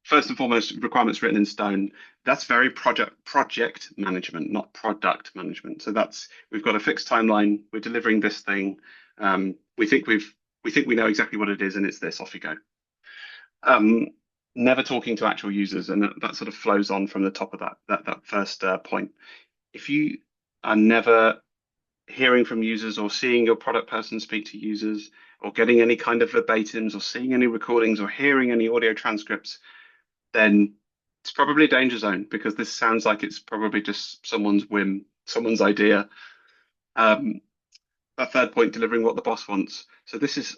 First and foremost, requirements written in stone. That's very project management, not product management. So that's we've got a fixed timeline. We're delivering this thing. We think we know exactly what it is, and it's this. Off you go. Um, Never talking to actual users, and that sort of flows on from the top of that first point. If you are never hearing from users or seeing your product person speak to users or getting any kind of verbatims or seeing any recordings or hearing any audio transcripts, then it's probably a danger zone because this sounds like it's probably just someone's whim, someone's idea. Um, that third point, delivering what the boss wants. So this is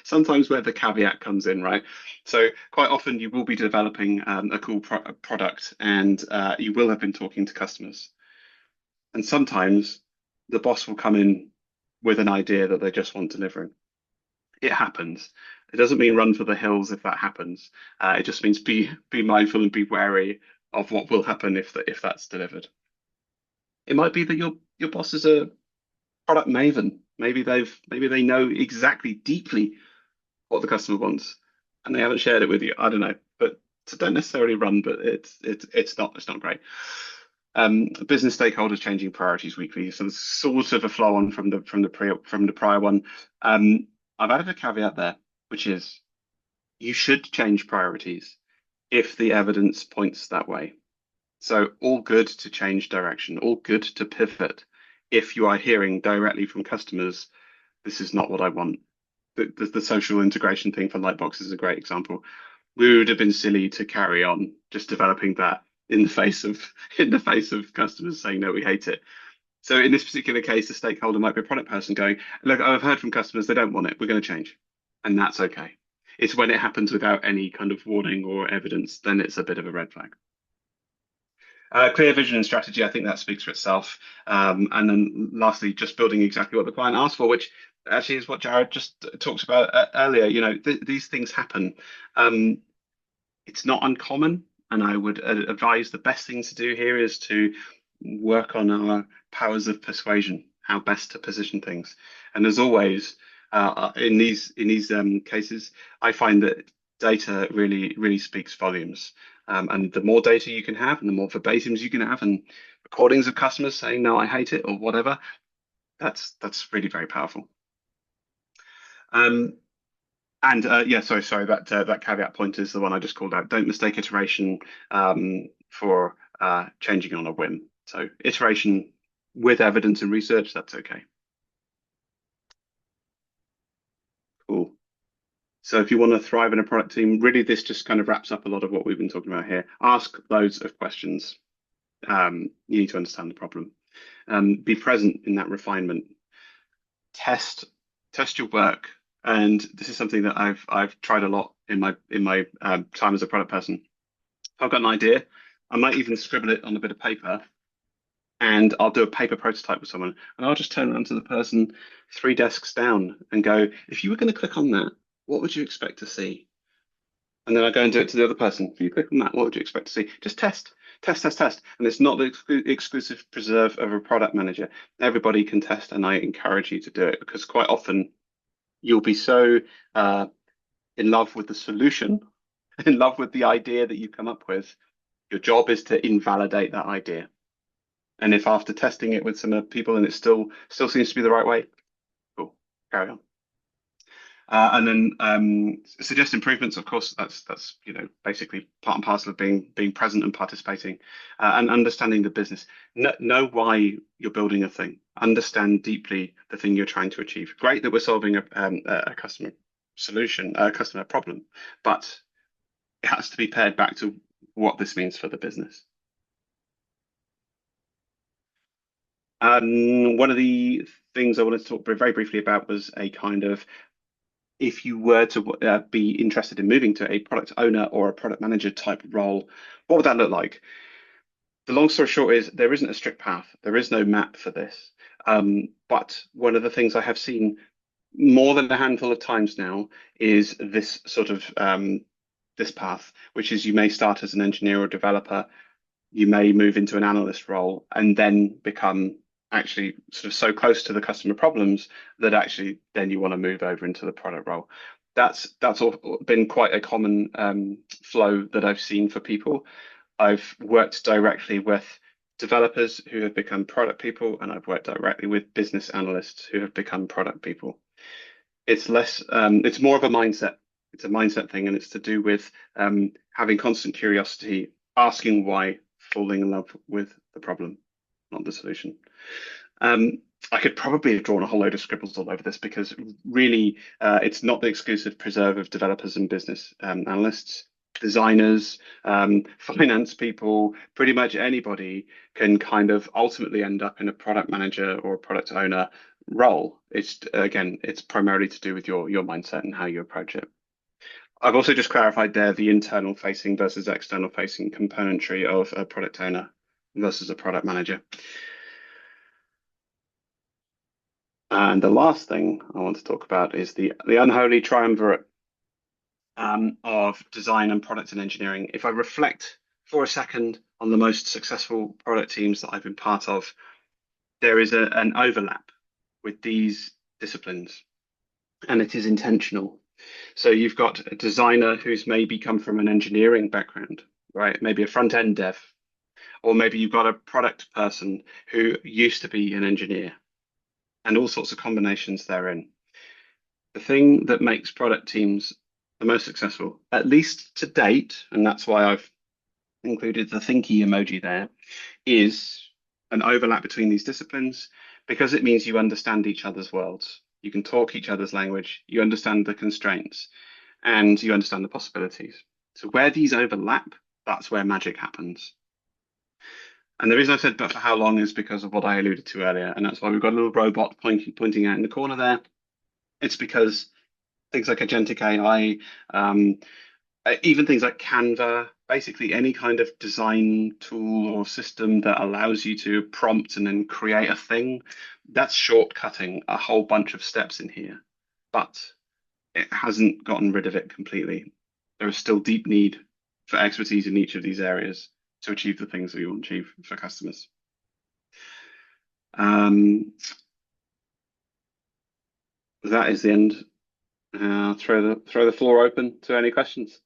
sometimes where the caveat comes in, right? So quite often you will be developing a cool product and you will have been talking to customers. And sometimes the boss will come in with an idea that they just want delivering. It happens. It doesn't mean run for the hills if that happens. It just means be mindful and be wary of what will happen if that's delivered. It might be that your boss is a product maven. Maybe they know exactly deeply what the customer wants, and they haven't shared it with you. I don't know, but so don't necessarily run, but it's not great. Business stakeholders changing priorities weekly, so there's sort of a flow on from the prior one. I've added a caveat there, which is you should change priorities if the evidence points that way. So all good to change direction, all good to pivot if you are hearing directly from customers, this is not what I want. The social integration thing for Lightbox is a great example. We would have been silly to carry on just developing that in the face of in the face of customers saying no, we hate it. So in this particular case, the stakeholder might be a product person going, look, I've heard from customers they don't want it. We're going to change, and that's okay. It's when it happens without any kind of warning or evidence, then it's a bit of a red flag. Clear vision and strategy, I think that speaks for itself. And then lastly, just building exactly what the client asked for, which actually is what Jared just talked about earlier. These things happen. Um, it's not uncommon, and I would advise the best thing to do here is to work on our powers of persuasion, how best to position things. And as always, In these cases, I find that data really speaks volumes. And the more data you can have, and the more verbatims you can have, and recordings of customers saying no, I hate it or whatever, that's really very powerful. Um, and yeah, sorry, that caveat point is the one I just called out. Don't mistake iteration for changing on a whim. So iteration with evidence and research, that's okay. Cool. So if you want to thrive in a product team, really this just kind of wraps up a lot of what we've been talking about here. Ask loads of questions. You need to understand the problem. Be present in that refinement. Test test your work. And this is something that I've tried a lot in my time as a product person. If I've got an idea, I might even scribble it on a bit of paper, and I'll do a paper prototype with someone, and I'll just turn around to the person three desks down and go, if you were going to click on that, what would you expect to see? And then I go and do it to the other person. If you click on that, what would you expect to see? Just test, test, test, test. And it's not the exclusive preserve of a product manager. Everybody can test, and I encourage you to do it because quite often you'll be so uh, in love with the solution, in love with the idea that you come up with. Your job is to invalidate that idea. And if after testing it with some people and it still seems to be the right way, cool, carry on. And then suggest improvements. Of course, that's basically part and parcel of being present and participating, and understanding the business. Know why you're building a thing. Understand deeply the thing you're trying to achieve. Great that we're solving a customer solution, a customer problem, but it has to be paired back to what this means for the business. One of the things I wanted to talk very briefly about was a kind of if you were to be interested in moving to a product owner or a product manager type role, what would that look like? The long story short is there isn't a strict path. There is no map for this. But one of the things I have seen more than a handful of times now is this sort of this path, which is you may start as an engineer or developer, you may move into an analyst role and then become actually sort of so close to the customer problems that actually then you want to move over into the product role. That's all been quite a common flow that I've seen for people. I've worked directly with developers who have become product people, and I've worked directly with business analysts who have become product people. It's more of a mindset. It's a mindset thing, and it's to do with having constant curiosity, asking why, falling in love with the problem, not the solution. Um, I could probably have drawn a whole load of scribbles all over this because really, it's not the exclusive preserve of developers and business analysts. Designers, finance people, pretty much anybody can kind of ultimately end up in a product manager or a product owner role. It's again, it's primarily to do with your mindset and how you approach it. I've also just clarified there the internal facing versus external facing componentry of a product owner versus a product manager. And the last thing I want to talk about is the unholy triumvirate of design and product and engineering. If I reflect for a second on the most successful product teams that I've been part of, there is an overlap with these disciplines, and it is intentional. So you've got a designer who's maybe come from an engineering background, right? Maybe a front end dev, or maybe you've got a product person who used to be an engineer, and all sorts of combinations therein. The thing that makes product teams the most successful, at least to date, and that's why I've included the thinky emoji there, is an overlap between these disciplines because it means you understand each other's worlds. You can talk each other's language, you understand the constraints, and you understand the possibilities. So where these overlap, that's where magic happens. And the reason I said but for how long is because of what I alluded to earlier, and that's why we've got a little robot pointing out in the corner there. It's because things like agentic AI, even things like Canva, basically any kind of design tool or system that allows you to prompt and then create a thing, that's shortcutting a whole bunch of steps in here. But it hasn't gotten rid of it completely. There is still deep need for expertise in each of these areas to achieve the things that we want to achieve for customers. Um, that is the end. Throw the floor open to any questions.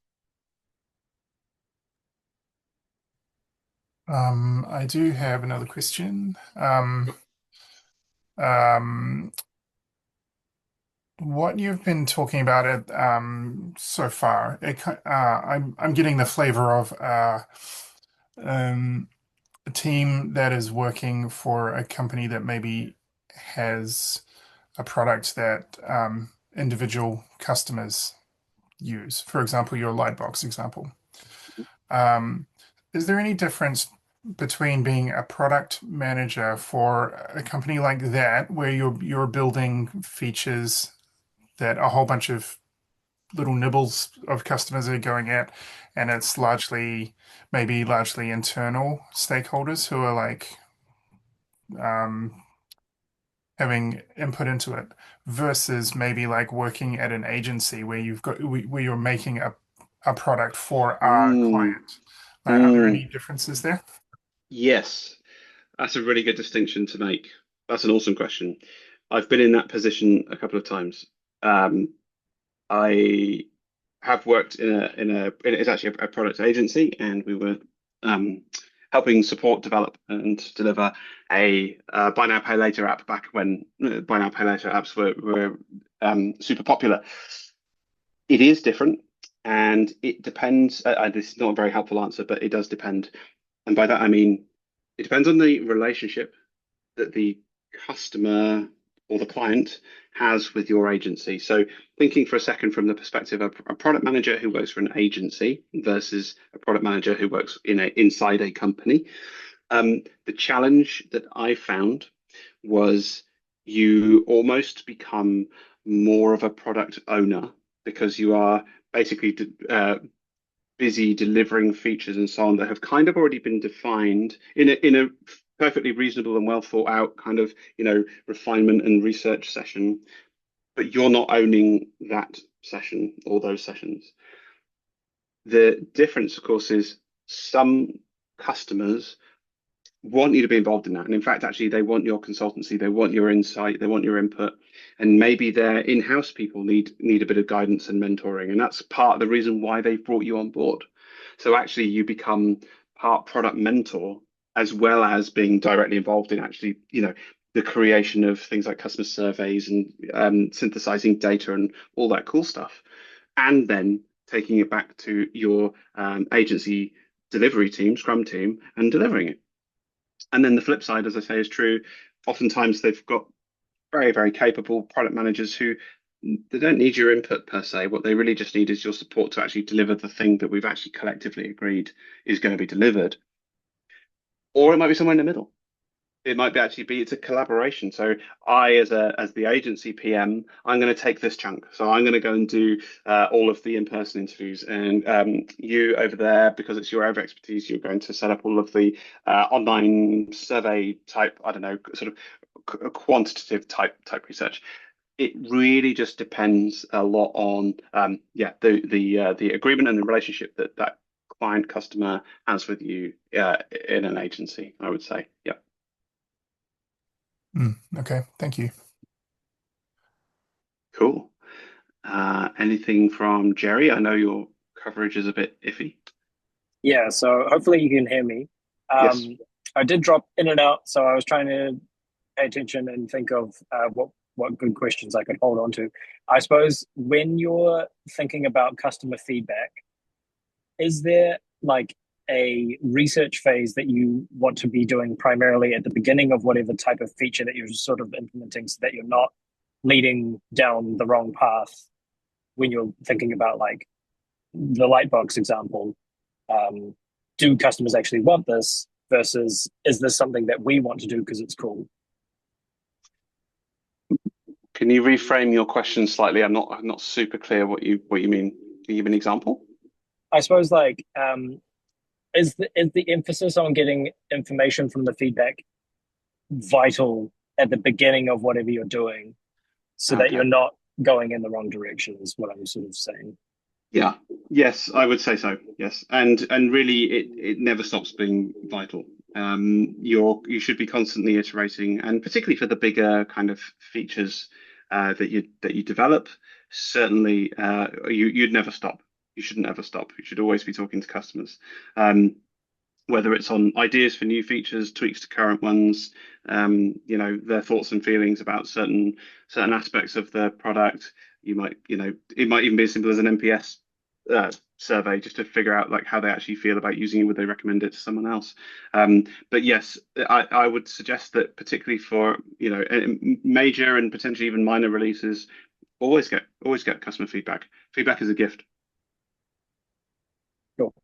I do have another question. Um, what you've been talking about it so far, I'm getting the flavor of um, a team that is working for a company that maybe has a product that individual customers use. For example, your Lightbox example. Um, is there any difference between being a product manager for a company like that, where you're building features that a whole bunch of little nibbles of customers are going at, and it's largely internal stakeholders who are like um, having input into it, versus maybe like working at an agency where where you're making a product for our Mm, client. Like, are there any mm. differences there? Yes, that's a really good distinction to make. That's an awesome question. I've been in that position a couple of times. Um, I have worked it's actually a product agency, and we were um, helping support, develop, and deliver a buy now pay later app back when buy now pay later apps were super popular. It is different, and it depends. This is not a very helpful answer, but it does depend. And by that I mean it depends on the relationship that the customer or the client has with your agency. So, thinking for a second from the perspective of a product manager who works for an agency versus a product manager who works inside a company, the challenge that I found was you almost become more of a product owner because you are basically busy delivering features and so on that have kind of already been defined in a perfectly reasonable and well thought out kind of refinement and research session, but you're not owning that session or those sessions. The difference, of course, is some customers want you to be involved in that. And in fact, actually, they want your consultancy, they want your insight, they want your input, and maybe their in-house people need a bit of guidance and mentoring, and that's part of the reason why they've brought you on board. So actually, you become part product mentor as well as being directly involved in actually, the creation of things like customer surveys and synthesizing data and all that cool stuff, and then taking it back to your agency delivery team, Scrum team, and delivering it. And then the flip side, as I say, is true. Oftentimes they've got very, very capable product managers who they don't need your input per se. What they really just need is your support to actually deliver the thing that we've actually collectively agreed is going to be delivered. Or it might be somewhere in the middle. It might be actually be it's a collaboration. So I, as the agency PM, I'm going to take this chunk. So I'm going to go and do all of the in-person interviews, and you over there, because it's your area of expertise, you're going to set up all of the online survey type. I don't know, sort of quantitative type research. It really just depends a lot on the agreement and the relationship that that client customer has with you in an agency. I would say, yeah. Okay, thank you. Cool. Anything from Jerry? I know your coverage is a bit iffy. Yeah, so hopefully you can hear me. Yes. I did drop in and out, so I was trying to pay attention and think of what good questions I could hold on to. I suppose when you're thinking about customer feedback, is there like a research phase that you want to be doing primarily at the beginning of whatever type of feature that you're sort of implementing, so that you're not leading down the wrong path when you're thinking about like the Lightbox example? um, do customers actually want this versus is this something that we want to do because it's cool? Can you reframe your question slightly? I'm not super clear what you mean. Can you give an example? I suppose like is the emphasis on getting information from the feedback vital at the beginning of whatever you're doing, so that you're Okay. not going in the wrong direction, is what I'm sort of saying. Yeah. Yes, I would say so. Yes. And really it never stops being vital. You should be constantly iterating, and particularly for the bigger kind of features, that you develop, certainly you'd never stop. You shouldn't ever stop. You should always be talking to customers. Whether it's on ideas for new features, tweaks to current ones, their thoughts and feelings about certain aspects of the product. It might even be as simple as an NPS survey just to figure out like how they actually feel about using it. Would they recommend it to someone else? But yes, I would suggest that particularly for major and potentially even minor releases, always get customer feedback. Feedback is a gift. Cool.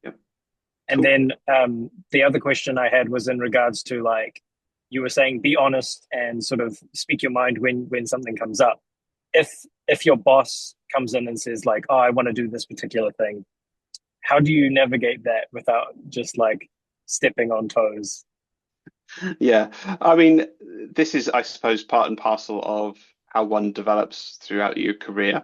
Yeah, And cool. then the other question I had was in regards to like you were saying, be honest and sort of speak your mind when something comes up. If your boss comes in and says like, "Oh, I want to do this particular thing," how do you navigate that without just like stepping on toes? Yeah, I mean, this is, I suppose, part and parcel of how one develops throughout your career.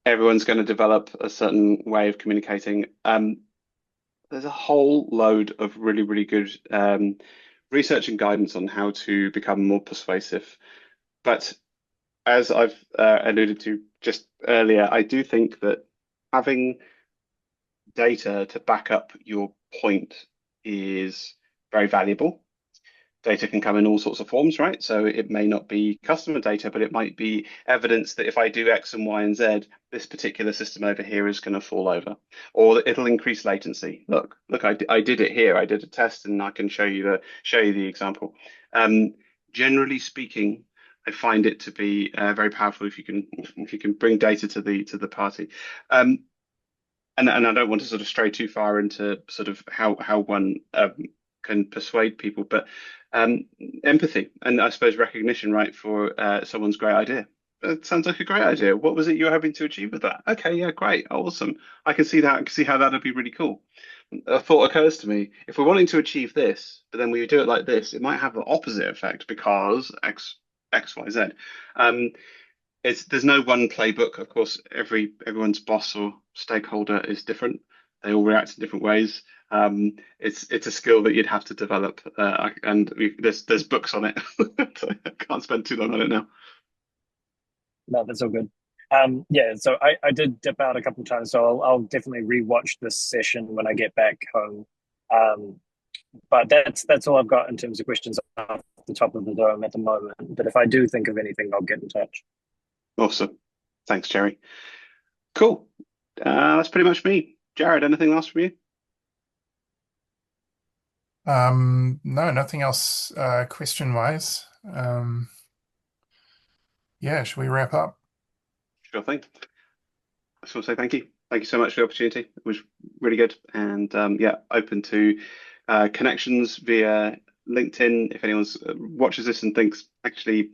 Everyone's going to develop a certain way of communicating. There's a whole load of really, really good research and guidance on how to become more persuasive. But as I've alluded to just earlier, I do think that having data to back up your point is very valuable. Data can come in all sorts of forms, right? So it may not be customer data, but it might be evidence that if I do X and Y and Z, this particular system over here is going to fall over, or it'll increase latency. Look, I did it here. I did a test, and I can show you the example. Um, Generally speaking, I find it to be very powerful if you can bring data to the party. Um, and I don't want to sort of stray too far into sort of how one can persuade people, but um, empathy and I suppose recognition, right, for someone's great idea. It sounds like a great idea. What was it you were hoping to achieve with that? Okay, yeah, great, awesome. I can see that. I can see how that'd be really cool. A thought occurs to me: if we're wanting to achieve this, but then we do it like this, it might have the opposite effect because X, Y, Z. Um, there's no one playbook. Of course, everyone's boss or stakeholder is different. They all react in different ways. It's a skill that you'd have to develop, and there's books on it. I can't spend too long on it now. No, that's all good. Yeah, so I did dip out a couple of times, so I'll definitely rewatch this session when I get back home. Um, but that's all I've got in terms of questions off the top of the dome at the moment. But if I do think of anything, I'll get in touch. Awesome. Thanks, Jerry. Cool. That's pretty much me. Jared, anything else from you? No, nothing else question wise. Yeah, should we wrap up? Sure thing. I just want to say thank you. Thank you so much for the opportunity. It was really good. And yeah, open to connections via LinkedIn. If anyone watches this and thinks, actually,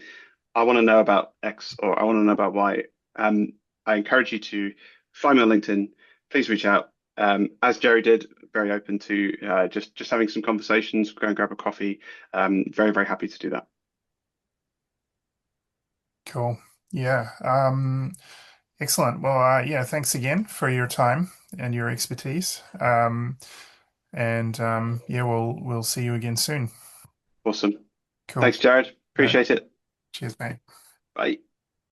I want to know about X or I want to know about Y, I encourage you to find me on LinkedIn. Please reach out. As Jerry did, very open to just having some conversations, go and grab a coffee. Very, very happy to do that. Cool. Yeah. Excellent. Well, yeah, thanks again for your time and your expertise. And yeah, we'll see you again soon. Awesome. Cool. Thanks, Jared. All right. Appreciate it. Cheers, mate. Bye.